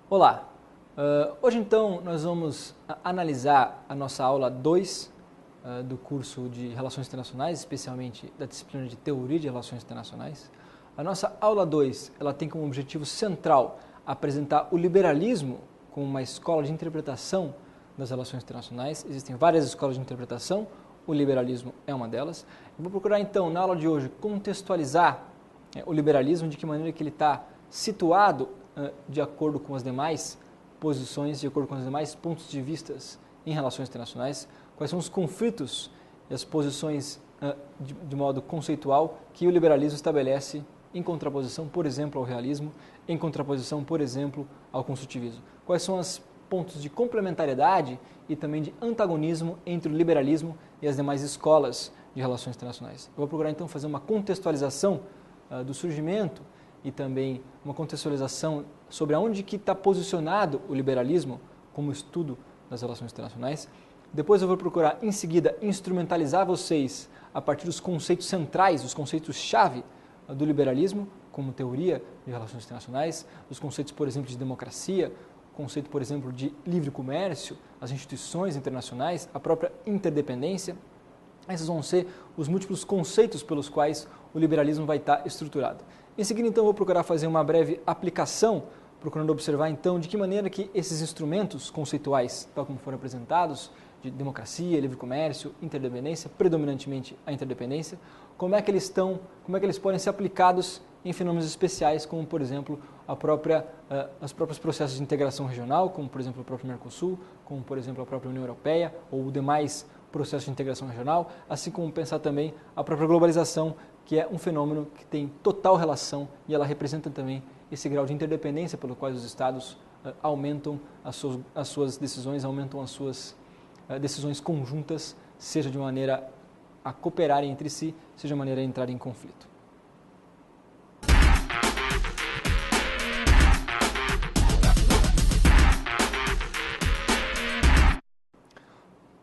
Olá! Hoje então nós vamos analisar a nossa aula 2 do curso de Relações Internacionais, especialmente da disciplina de Teoria de Relações Internacionais. A nossa aula 2 ela tem como objetivo central apresentar o liberalismo como uma escola de interpretação das relações internacionais. Existem várias escolas de interpretação, o liberalismo é uma delas. Eu vou procurar então na aula de hoje contextualizar o liberalismo, de que maneira que ele está situado de acordo com as demais posições, de acordo com os demais pontos de vista em relações internacionais, quais são os conflitos e as posições de modo conceitual que o liberalismo estabelece em contraposição, por exemplo, ao realismo, em contraposição, por exemplo, ao construtivismo. Quais são os pontos de complementariedade e também de antagonismo entre o liberalismo e as demais escolas de relações internacionais. Eu vou procurar então fazer uma contextualização do surgimento e também uma contextualização sobre aonde que está posicionado o liberalismo como estudo das relações internacionais. Depois eu vou procurar, em seguida, instrumentalizar vocês a partir dos conceitos centrais, os conceitos-chave do liberalismo, como teoria de relações internacionais, os conceitos, por exemplo, de democracia, o conceito, por exemplo, de livre comércio, as instituições internacionais, a própria interdependência. Esses vão ser os múltiplos conceitos pelos quais o liberalismo vai estar estruturado. Em seguida, então, eu vou procurar fazer uma breve aplicação, procurando observar, então, de que maneira que esses instrumentos conceituais, tal como foram apresentados, de democracia, livre comércio, interdependência, predominantemente a interdependência, como é que eles podem ser aplicados em fenômenos especiais, como, por exemplo, os próprios processos de integração regional, como, por exemplo, o próprio Mercosul, como, por exemplo, a própria União Europeia, ou demais processos de integração regional, assim como pensar também a própria globalização, que é um fenômeno que tem total relação e ela representa também esse grau de interdependência pelo qual os Estados aumentam as suas decisões, aumentam as suas decisões conjuntas, seja de maneira a cooperarem entre si, seja de maneira a entrar em conflito.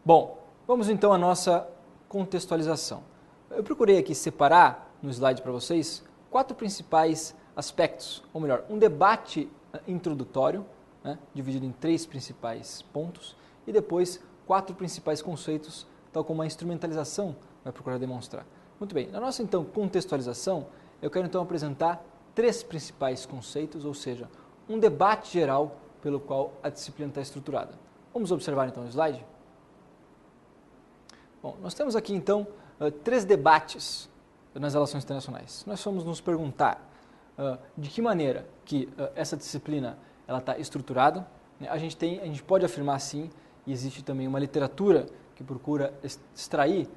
Bom, vamos então à nossa contextualização. Eu procurei aqui separar no slide para vocês 4 principais aspectos, ou melhor, um debate introdutório, dividido em 3 principais pontos, e depois 4 principais conceitos, tal como a instrumentalização vai procurar demonstrar. Muito bem, na nossa então contextualização, eu quero então apresentar 3 principais conceitos, ou seja, um debate geral pelo qual a disciplina está estruturada. Vamos observar então o slide? Bom, nós temos aqui então 3 debates nas relações internacionais. Nós vamos nos perguntar de que maneira que essa disciplina ela está estruturada. A gente pode afirmar sim, e existe também uma literatura que procura extrair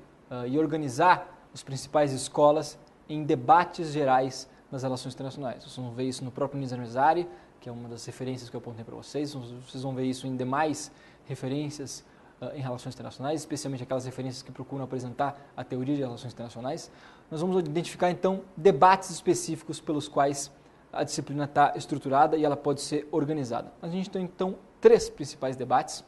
e organizar as principais escolas em debates gerais nas relações internacionais. Vocês vão ver isso no próprio Nizar Mezari, que é uma das referências que eu apontei para vocês. Vocês vão ver isso em demais referências em relações internacionais, especialmente aquelas referências que procuram apresentar a teoria de relações internacionais. Nós vamos identificar então debates específicos pelos quais a disciplina está estruturada e ela pode ser organizada. A gente tem então 3 principais debates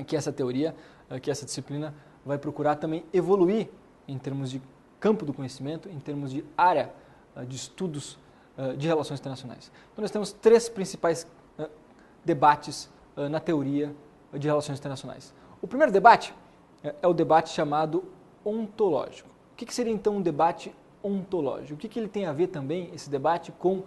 que essa teoria, que essa disciplina vai procurar também evoluir em termos de campo do conhecimento, em termos de área de estudos de relações internacionais. Então nós temos 3 principais debates na teoria de relações internacionais. O primeiro debate é o debate chamado ontológico. O que seria então um debate ontológico? O que ele tem a ver também, esse debate, com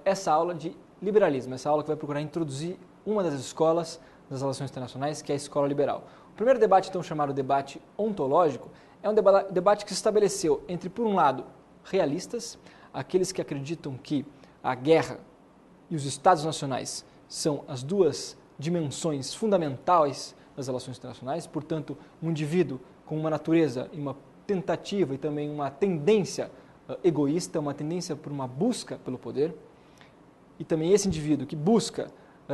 essa aula de liberalismo, essa aula que vai procurar introduzir uma das escolas das relações internacionais, que é a escola liberal. O primeiro debate, então, chamado debate ontológico, é um debate que se estabeleceu entre, por um lado, realistas, aqueles que acreditam que a guerra e os estados nacionais são as 2 dimensões fundamentais das relações internacionais, portanto, um indivíduo com uma natureza e uma tentativa e também uma tendência egoísta, uma tendência por uma busca pelo poder, e também esse indivíduo que busca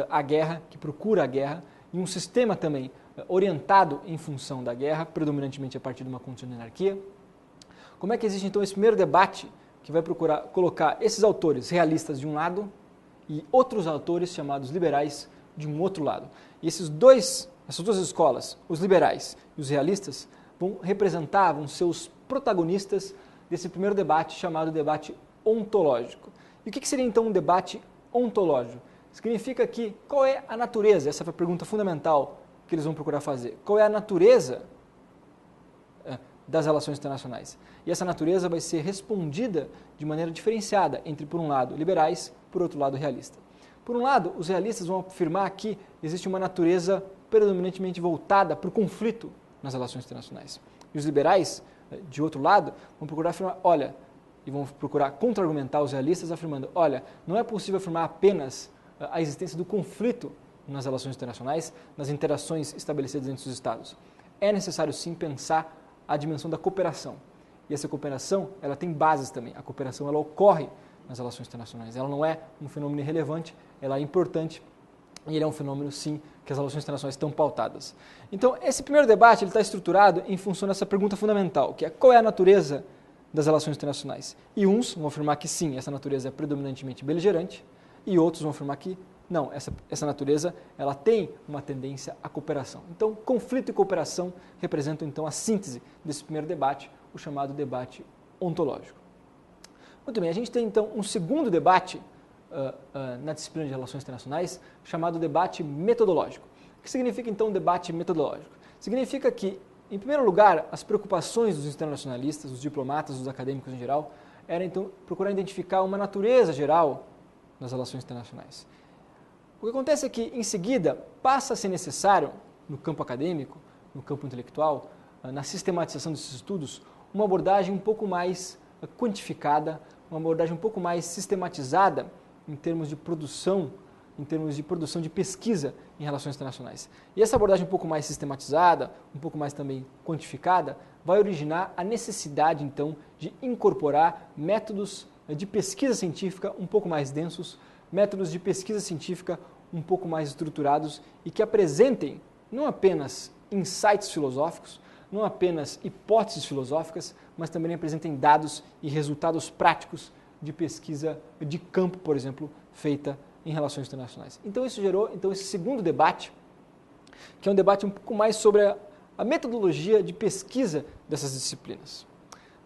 a guerra, que procura a guerra, e um sistema também orientado em função da guerra, predominantemente a partir de uma condição de anarquia. Como é que existe então esse primeiro debate que vai procurar colocar esses autores realistas de um lado e outros autores chamados liberais de um outro lado? E essas 2 escolas, os liberais e os realistas, vão ser os protagonistas desse primeiro debate chamado debate ontológico. E o que seria então um debate ontológico? significa que qual é a natureza? Essa é a pergunta fundamental que eles vão procurar fazer. Qual é a natureza das relações internacionais? E essa natureza vai ser respondida de maneira diferenciada entre, por um lado, liberais, por outro lado, realista. Por um lado, os realistas vão afirmar que existe uma natureza predominantemente voltada para o conflito nas relações internacionais. E os liberais, de outro lado, vão procurar afirmar, olha, e vão procurar contra-argumentar os realistas afirmando, olha, não é possível afirmar apenas a existência do conflito nas relações internacionais, nas interações estabelecidas entre os Estados. É necessário sim pensar a dimensão da cooperação. E essa cooperação, ela tem bases também. A cooperação, ela ocorre nas relações internacionais. Ela não é um fenômeno irrelevante, ela é importante e ele é um fenômeno, sim, que as relações internacionais estão pautadas. Então, esse primeiro debate ele está estruturado em função dessa pergunta fundamental, que é qual é a natureza das relações internacionais? E uns vão afirmar que sim, essa natureza é predominantemente beligerante, e outros vão afirmar que não, essa natureza ela tem uma tendência à cooperação. Então, conflito e cooperação representam então a síntese desse primeiro debate, o chamado debate ontológico. Muito bem, a gente tem então um segundo debate na disciplina de relações internacionais, chamado debate metodológico. O que significa então um debate metodológico? Significa que, em primeiro lugar, as preocupações dos internacionalistas, dos diplomatas, dos acadêmicos em geral, era então procurar identificar uma natureza geral das relações internacionais. O que acontece é que, em seguida, passa a ser necessário, no campo acadêmico, no campo intelectual, na sistematização desses estudos, uma abordagem um pouco mais quantificada, uma abordagem um pouco mais sistematizada em termos de produção de pesquisa em relações internacionais. E essa abordagem um pouco mais sistematizada, um pouco mais também quantificada, vai originar a necessidade, então, de incorporar métodos de pesquisa científica um pouco mais densos, métodos de pesquisa científica um pouco mais estruturados e que apresentem não apenas insights filosóficos, não apenas hipóteses filosóficas, mas também apresentem dados e resultados práticos de pesquisa de campo, por exemplo, feita em relações internacionais. Então isso gerou esse segundo debate, que é um debate um pouco mais sobre a metodologia de pesquisa dessas disciplinas.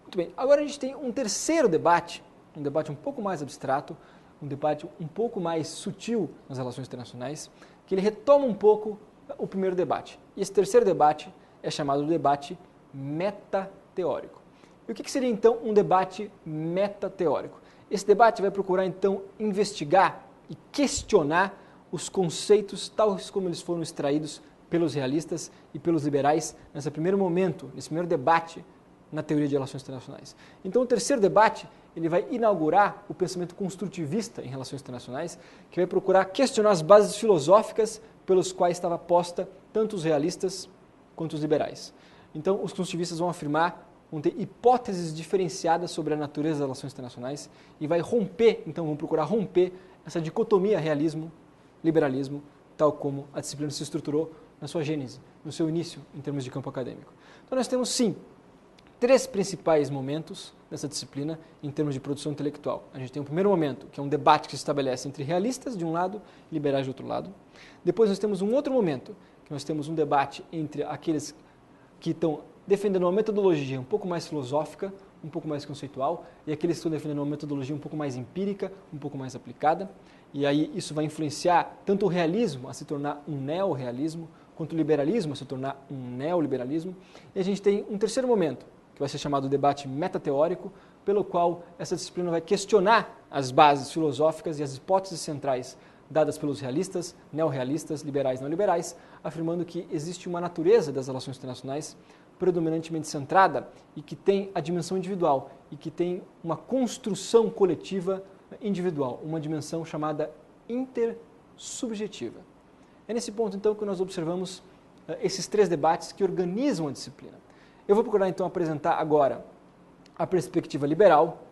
Muito bem, agora a gente tem um terceiro debate, um debate um pouco mais abstrato, um debate um pouco mais sutil nas relações internacionais, que ele retoma um pouco o primeiro debate. E esse terceiro debate é chamado de debate metateórico. E o que seria então um debate metateórico? Esse debate vai procurar então investigar e questionar os conceitos tais como eles foram extraídos pelos realistas e pelos liberais nesse primeiro momento, nesse primeiro debate na teoria de relações internacionais. Então o terceiro debate ele vai inaugurar o pensamento construtivista em relações internacionais, que vai procurar questionar as bases filosóficas pelos quais estava posta tanto os realistas quanto os liberais. Então, os construtivistas vão afirmar, vão ter hipóteses diferenciadas sobre a natureza das relações internacionais e vão procurar romper essa dicotomia realismo-liberalismo, tal como a disciplina se estruturou na sua gênese, no seu início, em termos de campo acadêmico. Então, nós temos, sim, três principais momentos dessa disciplina em termos de produção intelectual. A gente tem o primeiro momento, que é um debate que se estabelece entre realistas de um lado e liberais de outro lado. Depois nós temos um outro momento, que nós temos um debate entre aqueles que estão defendendo uma metodologia um pouco mais filosófica, um pouco mais conceitual, e aqueles que estão defendendo uma metodologia um pouco mais empírica, um pouco mais aplicada. E aí isso vai influenciar tanto o realismo a se tornar um neorrealismo, quanto o liberalismo a se tornar um neoliberalismo. E a gente tem um terceiro momento, que vai ser chamado debate metateórico, pelo qual essa disciplina vai questionar as bases filosóficas e as hipóteses centrais dadas pelos realistas, neorrealistas, liberais e neoliberais, afirmando que existe uma natureza das relações internacionais predominantemente centrada e que tem a dimensão individual e que tem uma construção coletiva individual, uma dimensão chamada intersubjetiva. É nesse ponto, então, que nós observamos esses três debates que organizam a disciplina. Eu vou procurar, então, apresentar agora a perspectiva liberal,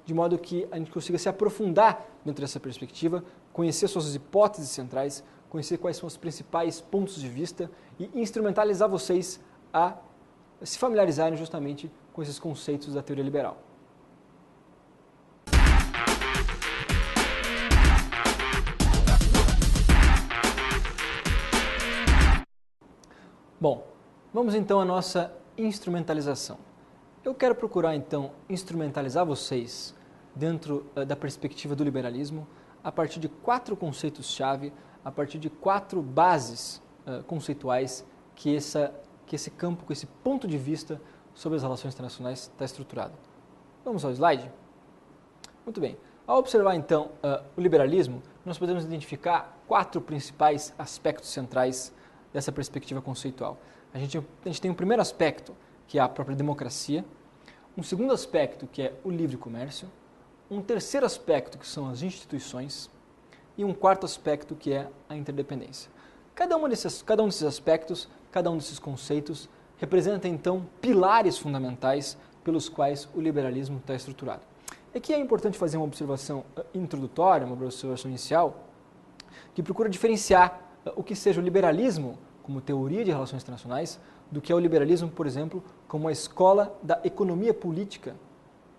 de modo que a gente consiga se aprofundar dentro dessa perspectiva, conhecer suas hipóteses centrais, conhecer quais são os principais pontos de vista e instrumentalizar vocês a se familiarizarem justamente com esses conceitos da teoria liberal. Bom, vamos então à nossa instrumentalização. Eu quero procurar então instrumentalizar vocês dentro da perspectiva do liberalismo a partir de 4 conceitos-chave, a partir de 4 bases conceituais que esse campo, que esse ponto de vista sobre as relações internacionais está estruturado. Vamos ao slide? Muito bem. Ao observar, então, o liberalismo, nós podemos identificar 4 principais aspectos centrais dessa perspectiva conceitual. A gente tem um primeiro aspecto, que é a própria democracia, um segundo aspecto, que é o livre comércio, um terceiro aspecto, que são as instituições, e um quarto aspecto, que é a interdependência. Cada um desses aspectos, cada um desses conceitos, representa, então, pilares fundamentais pelos quais o liberalismo está estruturado. Aqui é importante fazer uma observação introdutória, uma observação inicial, que procura diferenciar o que seja o liberalismo como teoria de relações internacionais do que é o liberalismo, por exemplo, como a escola da economia política,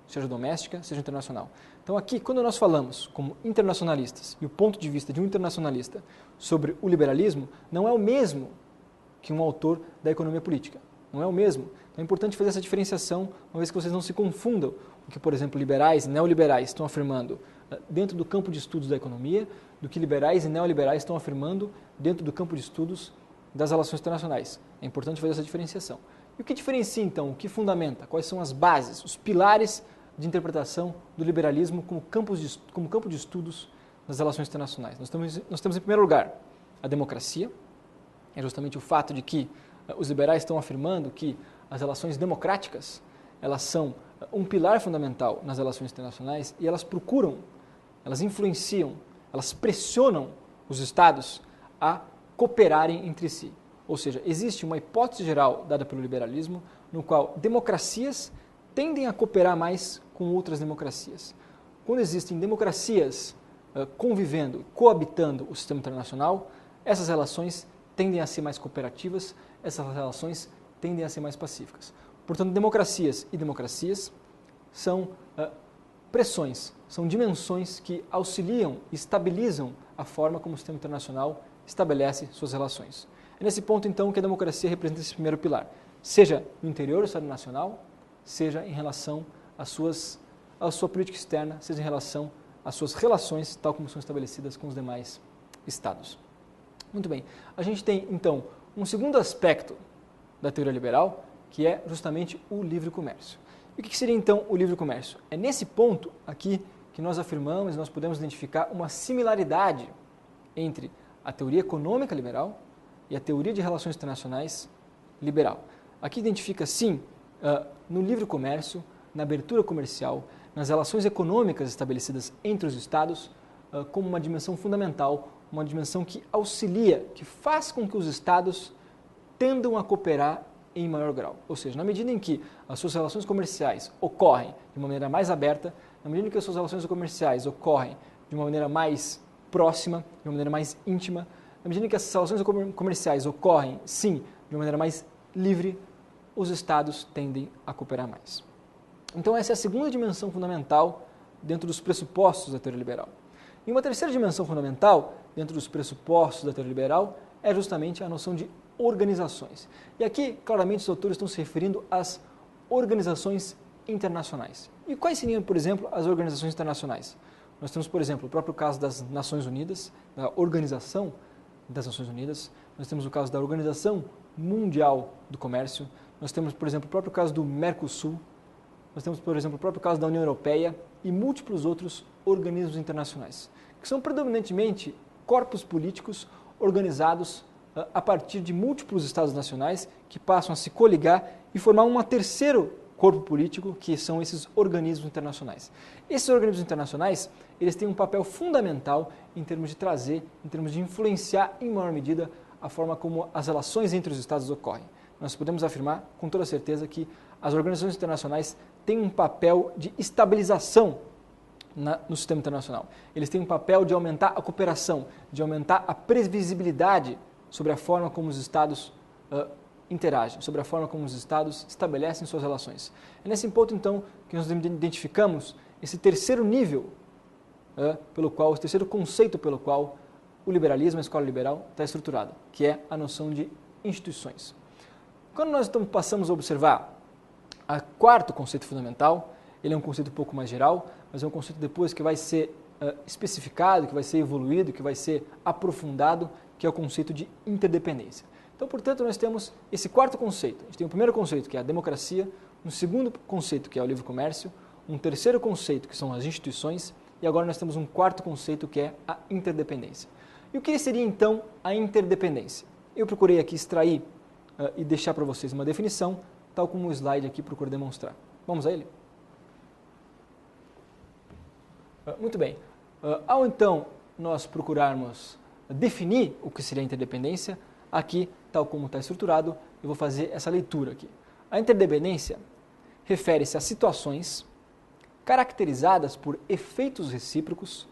seja doméstica, seja internacional. Então aqui, quando nós falamos como internacionalistas, e o ponto de vista de um internacionalista sobre o liberalismo, não é o mesmo que um autor da economia política. Não é o mesmo. Então é importante fazer essa diferenciação, uma vez que vocês não se confundam o que, por exemplo, liberais e neoliberais estão afirmando dentro do campo de estudos da economia, do que liberais e neoliberais estão afirmando dentro do campo de estudos das relações internacionais. É importante fazer essa diferenciação. E o que diferencia, então, o que fundamenta, quais são as bases, os pilares de interpretação do liberalismo como campo de estudos das relações internacionais? Nós temos, em primeiro lugar, a democracia. É justamente o fato de que os liberais estão afirmando que as relações democráticas, elas são um pilar fundamental nas relações internacionais e elas procuram, elas influenciam, elas pressionam os estados a cooperarem entre si. Ou seja, existe uma hipótese geral dada pelo liberalismo no qual democracias tendem a cooperar mais com outras democracias. Quando existem democracias convivendo, coabitando o sistema internacional, essas relações tendem a ser mais cooperativas, essas relações tendem a ser mais pacíficas. Portanto, democracias e democracias são pressões, são dimensões que auxiliam e estabilizam a forma como o sistema internacional estabelece suas relações. É nesse ponto, então, que a democracia representa esse primeiro pilar, seja no interior do Estado Nacional, seja em relação à sua política externa, seja em relação às suas relações, tal como são estabelecidas com os demais Estados. Muito bem, a gente tem, então, um segundo aspecto da teoria liberal, que é justamente o livre comércio. E o que seria, então, o livre comércio? É nesse ponto aqui que nós afirmamos, nós podemos identificar uma similaridade entre a teoria econômica liberal e a teoria de relações internacionais liberal. Aqui identifica, sim, no livre comércio, na abertura comercial, nas relações econômicas estabelecidas entre os Estados, como uma dimensão fundamental, uma dimensão que auxilia, que faz com que os Estados tendam a cooperar em maior grau. Ou seja, na medida em que as suas relações comerciais ocorrem de uma maneira mais aberta, na medida em que as suas relações comerciais ocorrem de uma maneira mais próxima, de uma maneira mais íntima, na medida em que essas relações comerciais ocorrem, sim, de uma maneira mais livre, os Estados tendem a cooperar mais. Então essa é a segunda dimensão fundamental dentro dos pressupostos da teoria liberal. E uma terceira dimensão fundamental dentro dos pressupostos da teoria liberal é justamente a noção de organizações. E aqui, claramente, os autores estão se referindo às organizações internacionais. E quais seriam, por exemplo, as organizações internacionais? Nós temos, por exemplo, o próprio caso das Nações Unidas, da Organização das Nações Unidas. Nós temos o caso da Organização Mundial do Comércio. Nós temos, por exemplo, o próprio caso do Mercosul. Nós temos, por exemplo, o próprio caso da União Europeia e múltiplos outros organismos internacionais, que são predominantemente corpos políticos organizados a partir de múltiplos estados nacionais que passam a se coligar e formar um terceiro corpo político, que são esses organismos internacionais. Esses organismos internacionais, eles têm um papel fundamental em termos de trazer, em termos de influenciar em maior medida a forma como as relações entre os estados ocorrem. Nós podemos afirmar com toda certeza que as organizações internacionais têm um papel de estabilização no sistema internacional. Eles têm um papel de aumentar a cooperação, de aumentar a previsibilidade sobre a forma como os estados interagem, sobre a forma como os estados estabelecem suas relações. É nesse ponto, então, que nós identificamos esse terceiro nível, esse terceiro conceito pelo qual o liberalismo, a escola liberal, está estruturada, que é a noção de instituições. Quando nós passamos a observar o quarto conceito fundamental, ele é um conceito um pouco mais geral, mas é um conceito depois que vai ser especificado, que vai ser evoluído, que vai ser aprofundado, que é o conceito de interdependência. Então, portanto, nós temos esse quarto conceito. A gente tem o primeiro conceito, que é a democracia, um segundo conceito, que é o livre comércio, um terceiro conceito, que são as instituições, e agora nós temos um quarto conceito, que é a interdependência. E o que seria, então, a interdependência? Eu procurei aqui extrair e deixar para vocês uma definição, tal como o slide aqui procura demonstrar. Vamos a ele? Muito bem. Ao, então, nós procurarmos definir o que seria a interdependência, aqui, tal como está estruturado, eu vou fazer essa leitura aqui. A interdependência refere-se a situações caracterizadas por efeitos recíprocos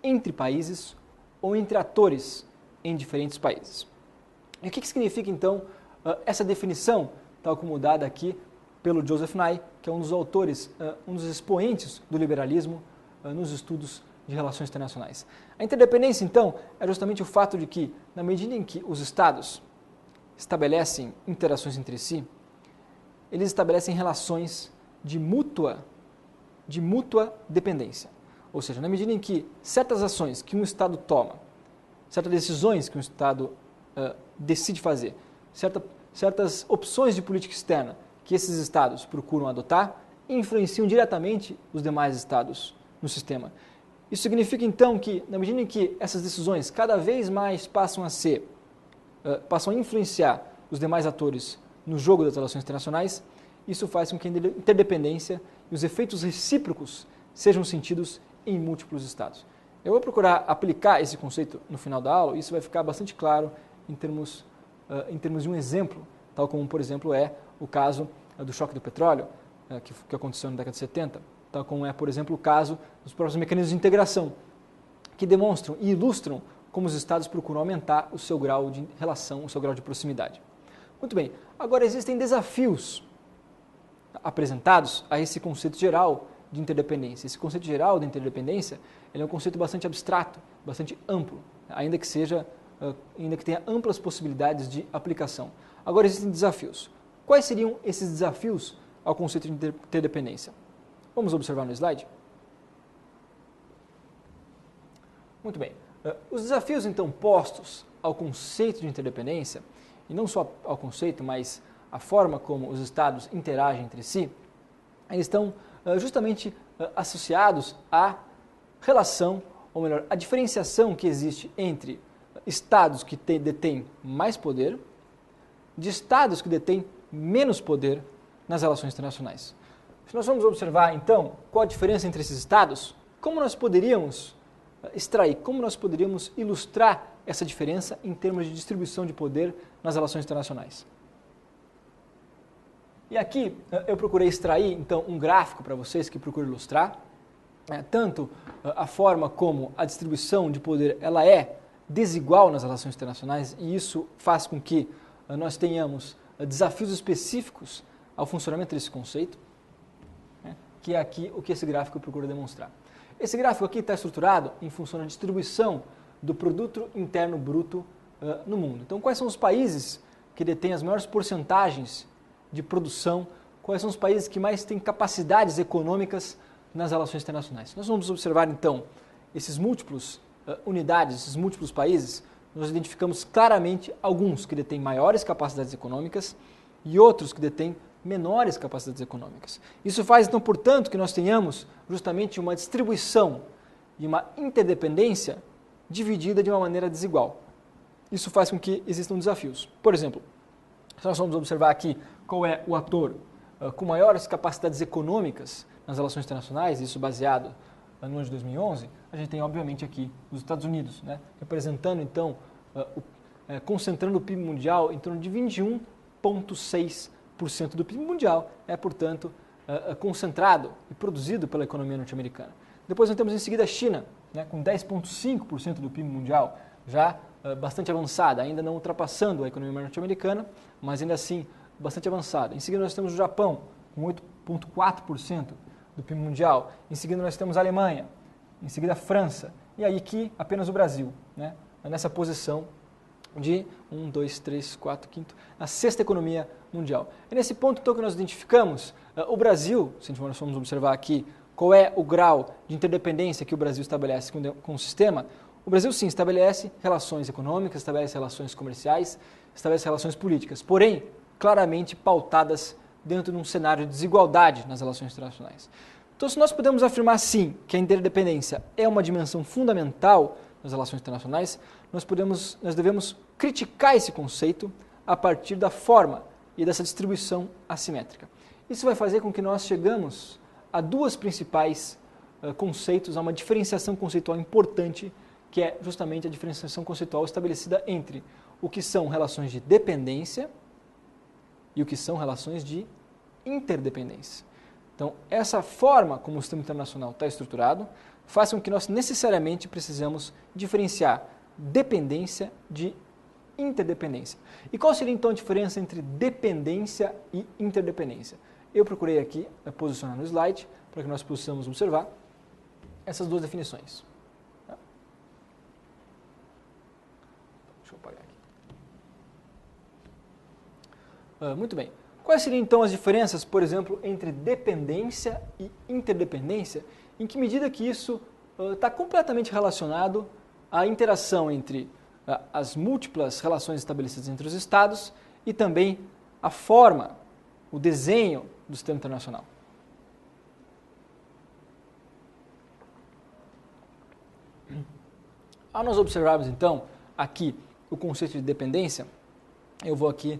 entre países ou entre atores em diferentes países. E o que significa, então, essa definição, tal como dada aqui pelo Joseph Nye, que é um dos autores, um dos expoentes do liberalismo nos estudos de relações internacionais. A interdependência, então, é justamente o fato de que, na medida em que os Estados estabelecem interações entre si, eles estabelecem relações de mútua dependência. Ou seja, na medida em que certas ações que um Estado toma, certas decisões que um Estado decide fazer, certas opções de política externa que esses Estados procuram adotar, influenciam diretamente os demais Estados no sistema. Isso significa, então, que, na medida em que essas decisões cada vez mais passam a influenciar os demais atores no jogo das relações internacionais, isso faz com que a interdependência e os efeitos recíprocos sejam sentidos em múltiplos estados. Eu vou procurar aplicar esse conceito no final da aula, e isso vai ficar bastante claro em termos de um exemplo, tal como, por exemplo, é o caso do choque do petróleo, que aconteceu na década de 70, tal como é, por exemplo, o caso dos próprios mecanismos de integração, que demonstram e ilustram como os Estados procuram aumentar o seu grau de relação, o seu grau de proximidade. Muito bem, agora existem desafios apresentados a esse conceito geral de interdependência. Esse conceito geral de interdependência, ele é um conceito bastante abstrato, bastante amplo, ainda que tenha amplas possibilidades de aplicação. Agora existem desafios. Quais seriam esses desafios ao conceito de interdependência? Vamos observar no slide? Muito bem. Os desafios, então, postos ao conceito de interdependência, e não só ao conceito, mas a forma como os Estados interagem entre si, eles estão justamente associados à relação, ou melhor, à diferenciação que existe entre Estados que detêm mais poder de Estados que detêm menos poder nas relações internacionais. Se nós vamos observar, então, qual a diferença entre esses Estados, como nós poderíamos extrair, como nós poderíamos ilustrar essa diferença em termos de distribuição de poder nas relações internacionais. E aqui eu procurei extrair, então, um gráfico para vocês que procura ilustrar tanto a forma como a distribuição de poder ela é desigual nas relações internacionais, e isso faz com que nós tenhamos desafios específicos ao funcionamento desse conceito, que é aqui o que esse gráfico procura demonstrar. Esse gráfico aqui está estruturado em função da distribuição do produto interno bruto no mundo. Então, quais são os países que detêm as maiores porcentagens de produção, quais são os países que mais têm capacidades econômicas nas relações internacionais. Nós vamos observar, então, esses múltiplos unidades, esses múltiplos países, nós identificamos claramente alguns que detêm maiores capacidades econômicas e outros que detêm menores capacidades econômicas. Isso faz, então, portanto, que nós tenhamos justamente uma distribuição e uma interdependência dividida de uma maneira desigual. Isso faz com que existam desafios. Por exemplo, se nós vamos observar aqui qual é o ator com maiores capacidades econômicas nas relações internacionais, isso baseado no ano de 2011, a gente tem, obviamente, aqui os Estados Unidos, representando, então, concentrando o PIB mundial em torno de 21,6% do PIB mundial, portanto, concentrado e produzido pela economia norte-americana. Depois nós temos em seguida a China, com 10,5% do PIB mundial, já bastante avançada, ainda não ultrapassando a economia norte-americana, mas ainda assim bastante avançada. Em seguida nós temos o Japão, com 8,4% do PIB mundial. Em seguida nós temos a Alemanha, em seguida a França, e aí aqui apenas o Brasil, nessa posição de 1, 2, 3, 4, 5, a sexta economia mundial. É nesse ponto, então, que nós identificamos o Brasil, se nós formos observar aqui qual é o grau de interdependência que o Brasil estabelece com o sistema, o Brasil sim estabelece relações econômicas, estabelece relações comerciais, estabelece relações políticas, porém claramente pautadas dentro de um cenário de desigualdade nas relações internacionais. Então, se nós podemos afirmar sim que a interdependência é uma dimensão fundamental nas relações internacionais, nós devemos criticar esse conceito a partir da forma e dessa distribuição assimétrica. Isso vai fazer com que nós chegamos a dois principais conceitos, a uma diferenciação conceitual importante, que é justamente a diferenciação conceitual estabelecida entre o que são relações de dependência e o que são relações de interdependência. Então, essa forma como o sistema internacional está estruturado faz com que nós necessariamente precisamos diferenciar dependência de interdependência. E qual seria então a diferença entre dependência e interdependência? Eu procurei aqui posicionar no slide para que nós possamos observar essas duas definições. Deixa eu apagar aqui. Muito bem. Quais seriam então as diferenças, por exemplo, entre dependência e interdependência? Em que medida que isso está completamente relacionado à interação entre as múltiplas relações estabelecidas entre os Estados e também a forma, o desenho do sistema internacional. Ao nós observarmos então aqui o conceito de dependência, eu vou aqui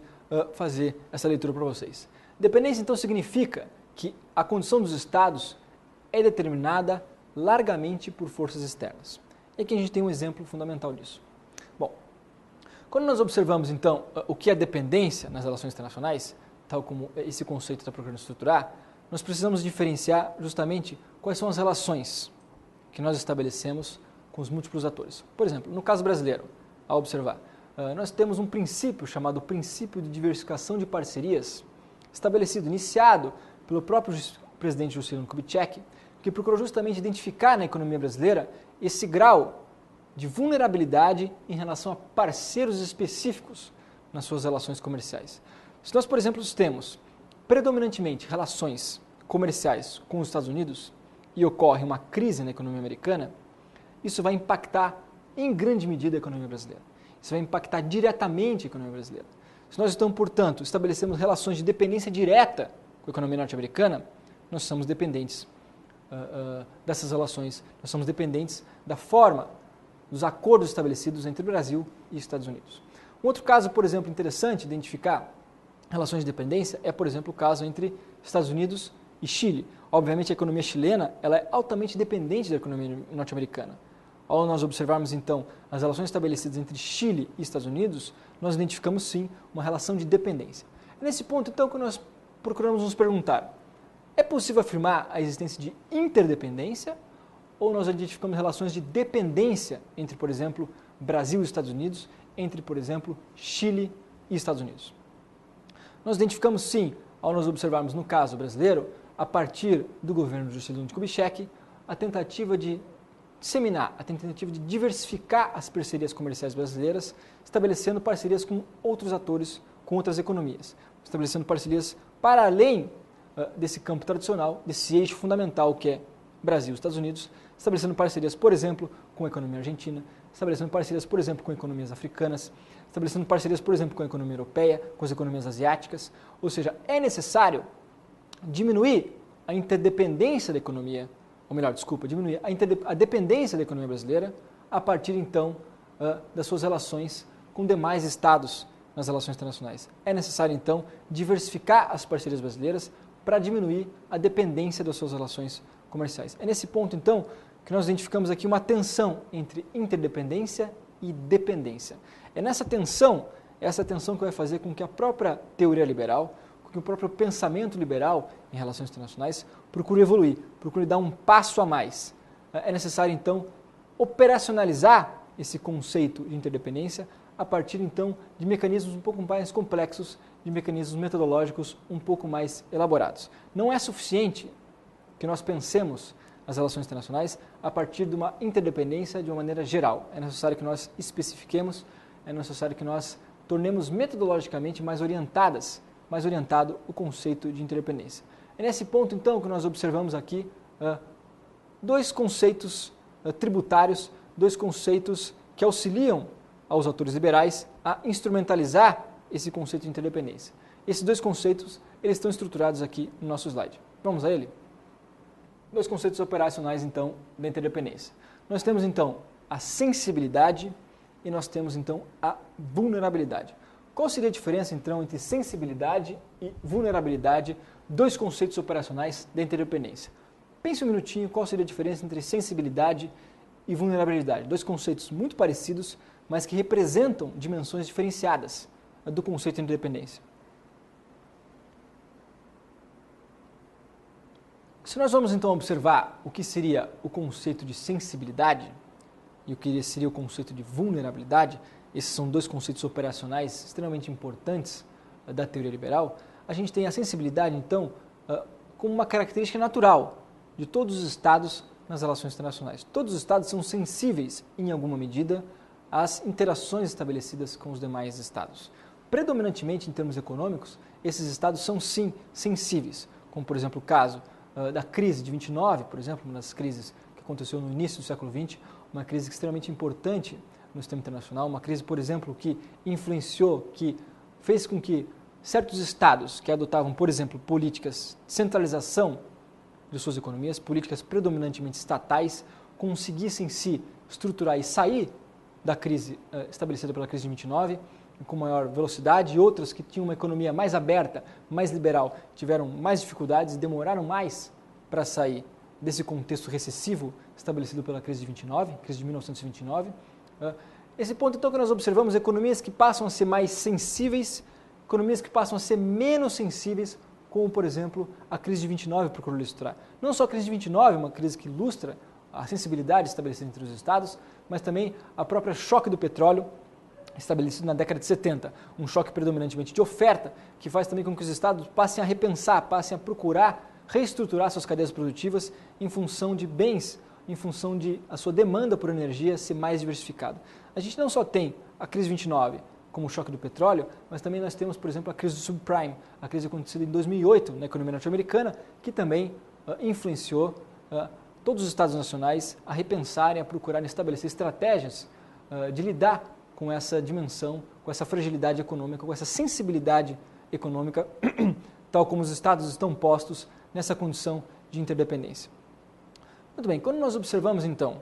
fazer essa leitura para vocês. Dependência então significa que a condição dos Estados é determinada largamente por forças externas. E aqui a gente tem um exemplo fundamental disso. Bom, quando nós observamos então o que é dependência nas relações internacionais, tal como esse conceito está procurando estruturar, nós precisamos diferenciar justamente quais são as relações que nós estabelecemos com os múltiplos atores. Por exemplo, no caso brasileiro, ao observar, nós temos um princípio chamado princípio de diversificação de parcerias, estabelecido, iniciado pelo próprio presidente Juscelino Kubitschek, que procurou justamente identificar na economia brasileira esse grau de vulnerabilidade em relação a parceiros específicos nas suas relações comerciais. Se nós, por exemplo, temos predominantemente relações comerciais com os Estados Unidos e ocorre uma crise na economia americana, isso vai impactar em grande medida a economia brasileira. Isso vai impactar diretamente a economia brasileira. Se nós estamos, portanto, estabelecemos relações de dependência direta com a economia norte-americana, nós somos dependentes dessas relações, nós somos dependentes da forma dos acordos estabelecidos entre o Brasil e Estados Unidos. Um outro caso, por exemplo, interessante de identificar relações de dependência é, por exemplo, o caso entre Estados Unidos e Chile. Obviamente, a economia chilena ela é altamente dependente da economia norte-americana. Ao nós observarmos, então, as relações estabelecidas entre Chile e Estados Unidos, nós identificamos, sim, uma relação de dependência. É nesse ponto, então, que nós procuramos nos perguntar, é possível afirmar a existência de interdependência ou nós identificamos relações de dependência entre, por exemplo, Brasil e Estados Unidos, entre, por exemplo, Chile e Estados Unidos? Nós identificamos, sim, ao nos observarmos no caso brasileiro, a partir do governo de Juscelino Kubitschek, a tentativa de disseminar, a tentativa de diversificar as parcerias comerciais brasileiras, estabelecendo parcerias com outros atores, com outras economias, estabelecendo parcerias para além desse campo tradicional, desse eixo fundamental que é Brasil e Estados Unidos, estabelecendo parcerias, por exemplo, com a economia argentina, estabelecendo parcerias, por exemplo, com economias africanas, estabelecendo parcerias, por exemplo, com a economia europeia, com as economias asiáticas. Ou seja, é necessário diminuir a interdependência da economia, ou melhor, desculpa, diminuir a dependência da economia brasileira a partir, então, das suas relações com demais estados nas relações internacionais. É necessário, então, diversificar as parcerias brasileiras para diminuir a dependência das suas relações comerciais. É nesse ponto, então, que nós identificamos aqui uma tensão entre interdependência e dependência. É nessa tensão, essa tensão que vai fazer com que a própria teoria liberal, com que o próprio pensamento liberal em relações internacionais procure evoluir, procure dar um passo a mais. É necessário, então, operacionalizar esse conceito de interdependência a partir, então, de mecanismos um pouco mais complexos, de mecanismos metodológicos um pouco mais elaborados. Não é suficiente que nós pensemos as relações internacionais a partir de uma interdependência de uma maneira geral. É necessário que nós especifiquemos, é necessário que nós tornemos metodologicamente mais orientado o conceito de interdependência. É nesse ponto, então, que nós observamos aqui dois conceitos tributários, dois conceitos que auxiliam aos autores liberais a instrumentalizar esse conceito de interdependência. Esses dois conceitos, eles estão estruturados aqui no nosso slide. Vamos a ele? Dois conceitos operacionais, então, da interdependência. Nós temos, então, a sensibilidade e nós temos, então, a vulnerabilidade. Qual seria a diferença, então, entre sensibilidade e vulnerabilidade, dois conceitos operacionais da interdependência? Pense um minutinho qual seria a diferença entre sensibilidade e vulnerabilidade. Dois conceitos muito parecidos, mas que representam dimensões diferenciadas do conceito de interdependência. Se nós vamos então observar o que seria o conceito de sensibilidade e o que seria o conceito de vulnerabilidade, esses são dois conceitos operacionais extremamente importantes da teoria liberal, a gente tem a sensibilidade então como uma característica natural de todos os estados nas relações internacionais. Todos os estados são sensíveis, em alguma medida, às interações estabelecidas com os demais estados. Predominantemente em termos econômicos, esses estados são sim sensíveis, como por exemplo o caso da crise de 29, por exemplo, uma das crises que aconteceu no início do século XX, uma crise extremamente importante no sistema internacional, uma crise, por exemplo, que influenciou, que fez com que certos estados que adotavam, por exemplo, políticas de centralização de suas economias, políticas predominantemente estatais, conseguissem se estruturar e sair da crise estabelecida pela crise de 29 com maior velocidade, e outras que tinham uma economia mais aberta, mais liberal, tiveram mais dificuldades e demoraram mais para sair desse contexto recessivo estabelecido pela crise de 29, crise de 1929. Esse ponto, então, que nós observamos, economias que passam a ser mais sensíveis, economias que passam a ser menos sensíveis, como, por exemplo, a crise de 29 procurou ilustrar. Não só a crise de 29, uma crise que ilustra a sensibilidade estabelecida entre os estados, mas também a própria choque do petróleo, estabelecido na década de 70, um choque predominantemente de oferta, que faz também com que os estados passem a repensar, passem a procurar reestruturar suas cadeias produtivas em função de bens, em função de a sua demanda por energia ser mais diversificada. A gente não só tem a crise de 29 como o choque do petróleo, mas também nós temos, por exemplo, a crise do subprime, a crise acontecida em 2008 na economia norte-americana, que também influenciou todos os estados nacionais a repensarem, a procurarem estabelecer estratégias de lidar com essa dimensão, com essa fragilidade econômica, com essa sensibilidade econômica, tal como os estados estão postos nessa condição de interdependência. Muito bem, quando nós observamos então,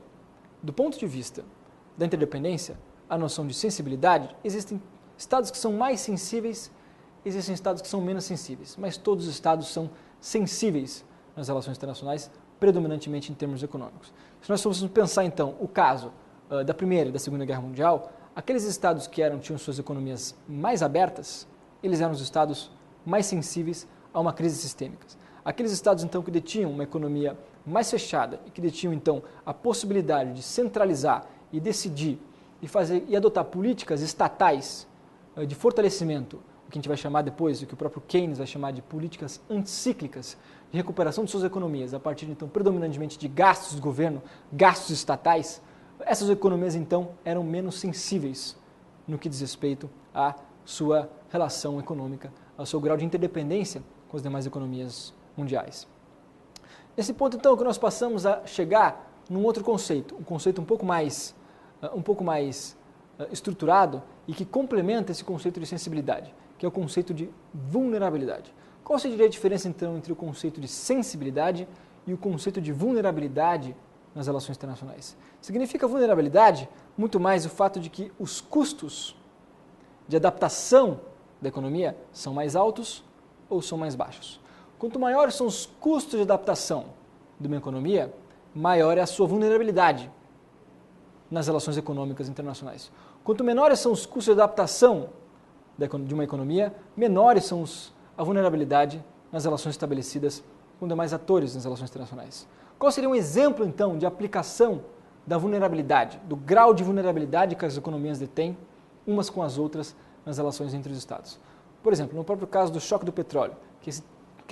do ponto de vista da interdependência, a noção de sensibilidade, existem estados que são mais sensíveis, existem estados que são menos sensíveis, mas todos os estados são sensíveis nas relações internacionais, predominantemente em termos econômicos. Se nós formos pensar então o caso da Primeira e da Segunda Guerra Mundial, aqueles estados que tinham suas economias mais abertas, eles eram os estados mais sensíveis a uma crise sistêmica. Aqueles estados, então, que detinham uma economia mais fechada e que detinham, então, a possibilidade de centralizar e decidir e adotar políticas estatais de fortalecimento, o que a gente vai chamar depois, o que o próprio Keynes vai chamar de políticas anticíclicas, de recuperação de suas economias, a partir, então, predominantemente de gastos do governo, gastos estatais, essas economias, então, eram menos sensíveis no que diz respeito à sua relação econômica, ao seu grau de interdependência com as demais economias mundiais. Nesse ponto, então, que nós passamos a chegar num outro conceito, um conceito um pouco mais estruturado e que complementa esse conceito de sensibilidade, que é o conceito de vulnerabilidade. Qual seria a diferença, então, entre o conceito de sensibilidade e o conceito de vulnerabilidade nas relações internacionais? Significa vulnerabilidade muito mais o fato de que os custos de adaptação da economia são mais altos ou são mais baixos. Quanto maiores são os custos de adaptação de uma economia, maior é a sua vulnerabilidade nas relações econômicas internacionais. Quanto menores são os custos de adaptação de uma economia, menores são a vulnerabilidade nas relações estabelecidas com demais atores nas relações internacionais. Qual seria um exemplo, então, de aplicação da vulnerabilidade, do grau de vulnerabilidade que as economias detêm umas com as outras nas relações entre os Estados? Por exemplo, no próprio caso do choque do petróleo, que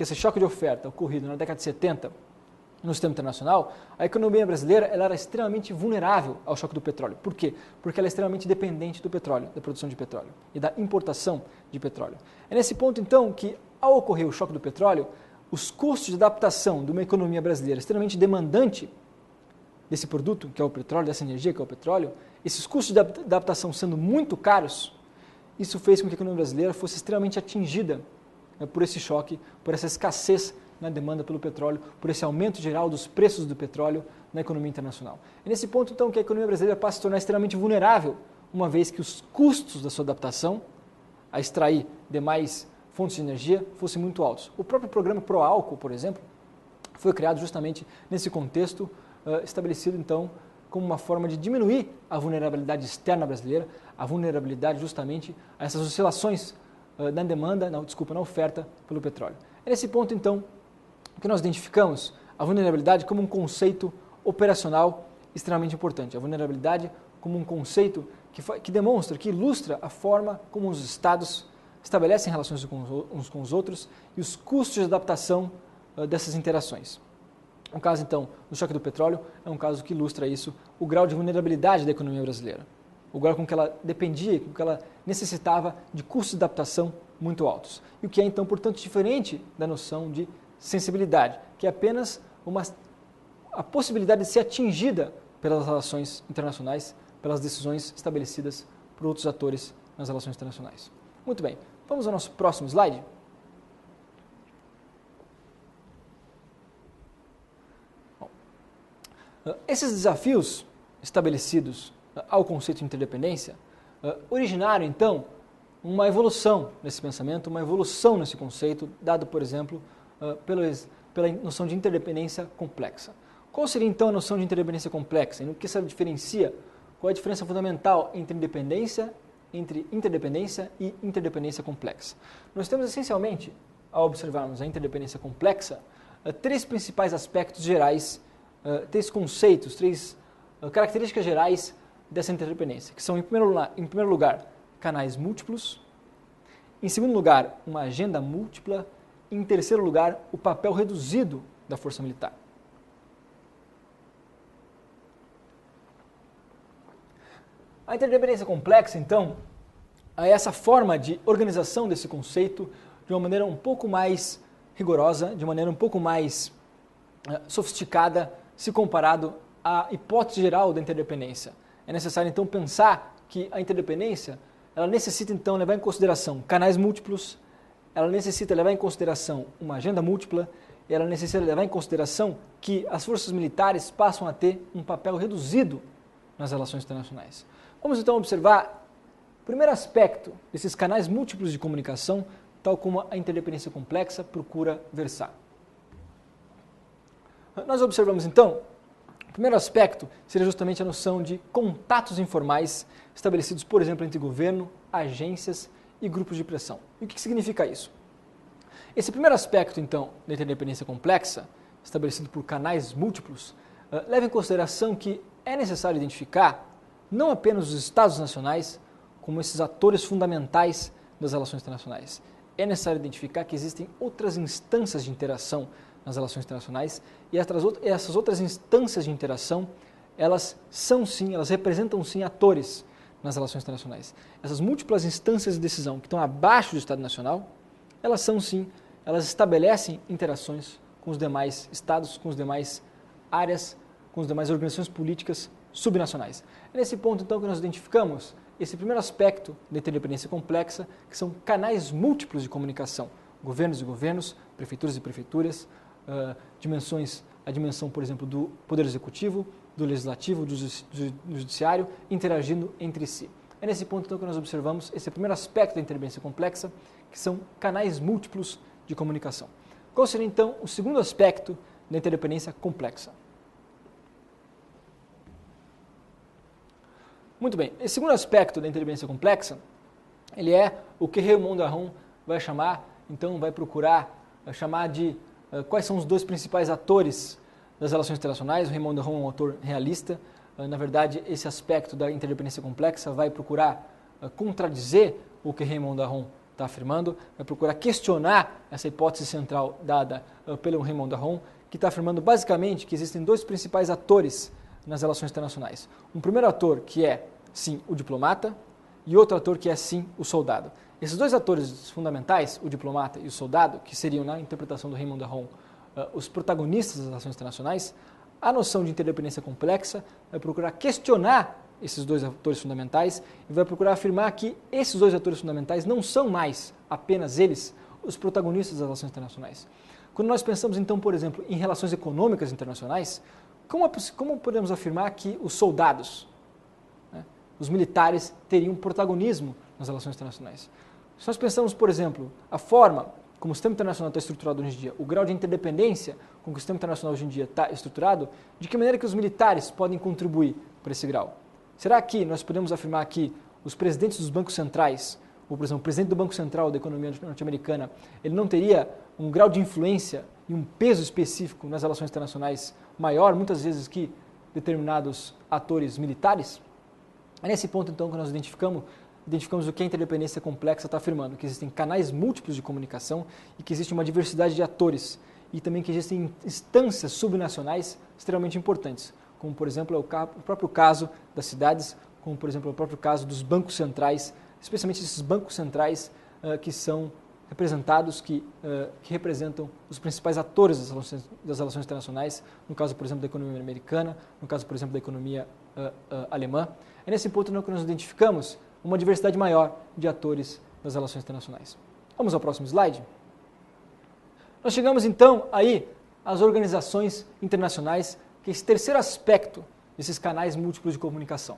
esse choque de oferta ocorrido na década de 70 no sistema internacional, a economia brasileira ela era extremamente vulnerável ao choque do petróleo. Por quê? Porque ela é extremamente dependente do petróleo, da produção de petróleo e da importação de petróleo. É nesse ponto, então, que, ao ocorrer o choque do petróleo, os custos de adaptação de uma economia brasileira extremamente demandante desse produto, que é o petróleo, dessa energia, que é o petróleo, esses custos de adaptação sendo muito caros, isso fez com que a economia brasileira fosse extremamente atingida por esse choque, por essa escassez na demanda pelo petróleo, por esse aumento geral dos preços do petróleo na economia internacional. É nesse ponto, então, que a economia brasileira passa a se tornar extremamente vulnerável, uma vez que os custos da sua adaptação a extrair demais fontes de energia fossem muito altos. O próprio programa Proálcool, por exemplo, foi criado justamente nesse contexto, estabelecido, então, como uma forma de diminuir a vulnerabilidade externa brasileira, a vulnerabilidade justamente a essas oscilações na demanda, na oferta pelo petróleo. É nesse ponto, então, que nós identificamos a vulnerabilidade como um conceito operacional extremamente importante. A vulnerabilidade como um conceito que demonstra, que ilustra a forma como os Estados estabelecem relações uns com os outros e os custos de adaptação dessas interações. O caso, então, do choque do petróleo é um caso que ilustra isso, o grau de vulnerabilidade da economia brasileira, o grau com que ela dependia, com que ela necessitava de custos de adaptação muito altos. E o que é, então, portanto, diferente da noção de sensibilidade, que é apenas a possibilidade de ser atingida pelas relações internacionais, pelas decisões estabelecidas por outros atores nas relações internacionais. Muito bem, vamos ao nosso próximo slide. Bom, esses desafios estabelecidos ao conceito de interdependência originaram, então, uma evolução nesse pensamento, uma evolução nesse conceito, dado, por exemplo, pela noção de interdependência complexa. Qual seria, então, a noção de interdependência complexa? E no que ela diferencia? Qual é a diferença fundamental entre interdependência e interdependência complexa? Nós temos, essencialmente, ao observarmos a interdependência complexa, três principais aspectos gerais, três conceitos, três características gerais dessa interdependência, que são, em primeiro lugar, canais múltiplos, em segundo lugar, uma agenda múltipla, e em terceiro lugar, o papel reduzido da força militar. A interdependência complexa, então, é essa forma de organização desse conceito de uma maneira um pouco mais rigorosa, de maneira um pouco mais sofisticada, se comparado à hipótese geral da interdependência. É necessário, então, pensar que a interdependência ela necessita, então, levar em consideração canais múltiplos, ela necessita levar em consideração uma agenda múltipla, e ela necessita levar em consideração que as forças militares passam a ter um papel reduzido nas relações internacionais. Vamos então observar o primeiro aspecto desses canais múltiplos de comunicação, tal como a interdependência complexa procura versar. Nós observamos então, o primeiro aspecto seria justamente a noção de contatos informais estabelecidos, por exemplo, entre governo, agências e grupos de pressão. E o que significa isso? Esse primeiro aspecto, então, da interdependência complexa, estabelecido por canais múltiplos, leva em consideração que é necessário identificar não apenas os Estados nacionais como esses atores fundamentais das relações internacionais. É necessário identificar que existem outras instâncias de interação nas relações internacionais e essas outras instâncias de interação, elas representam sim atores nas relações internacionais. Essas múltiplas instâncias de decisão que estão abaixo do Estado Nacional, elas estabelecem interações com os demais estados, com as demais áreas, com as demais organizações políticas subnacionais. É nesse ponto, então, que nós identificamos esse primeiro aspecto da interdependência complexa, que são canais múltiplos de comunicação, governos e governos, prefeituras e prefeituras, a dimensão, por exemplo, do Poder Executivo, do Legislativo, do Judiciário, interagindo entre si. É nesse ponto, então, que nós observamos esse primeiro aspecto da interdependência complexa, que são canais múltiplos de comunicação. Qual seria, então, o segundo aspecto da interdependência complexa? Muito bem, esse segundo aspecto da interdependência complexa, ele é o que Raymond Aron vai chamar, então vai procurar chamar de quais são os dois principais atores das relações internacionais. O Raymond Aron é um autor realista. Na verdade, esse aspecto da interdependência complexa vai procurar contradizer o que Raymond Aron está afirmando, vai procurar questionar essa hipótese central dada pelo Raymond Aron, que está afirmando basicamente que existem dois principais atores nas relações internacionais. Um primeiro ator que é, sim, o diplomata, e outro ator que é, sim, o soldado. Esses dois atores fundamentais, o diplomata e o soldado, que seriam, na interpretação do Raymond Aron, os protagonistas das relações internacionais, a noção de interdependência complexa, vai procurar questionar esses dois atores fundamentais e vai procurar afirmar que esses dois atores fundamentais não são mais apenas eles os protagonistas das relações internacionais. Quando nós pensamos, então, por exemplo, em relações econômicas internacionais, como podemos afirmar que os soldados, né, os militares, teriam protagonismo nas relações internacionais? Se nós pensamos, por exemplo, a forma como o sistema internacional está estruturado hoje em dia, o grau de interdependência com que o sistema internacional hoje em dia está estruturado, de que maneira que os militares podem contribuir para esse grau? Será que nós podemos afirmar que os presidentes dos bancos centrais, ou, por exemplo, o presidente do Banco Central da economia norte-americana, ele não teria um grau de influência e um peso específico nas relações internacionais maior, muitas vezes, que determinados atores militares? É nesse ponto, então, que nós identificamos o que a interdependência complexa está afirmando, que existem canais múltiplos de comunicação e que existe uma diversidade de atores e também que existem instâncias subnacionais extremamente importantes, como, por exemplo, é o próprio caso das cidades, como, por exemplo, é o próprio caso dos bancos centrais, especialmente esses bancos centrais que são representados, que representam os principais atores das relações internacionais, no caso, por exemplo, da economia americana, no caso, por exemplo, da economia alemã. É nesse ponto que nós identificamos uma diversidade maior de atores das relações internacionais. Vamos ao próximo slide? Nós chegamos, então, aí às organizações internacionais, que é esse terceiro aspecto desses canais múltiplos de comunicação.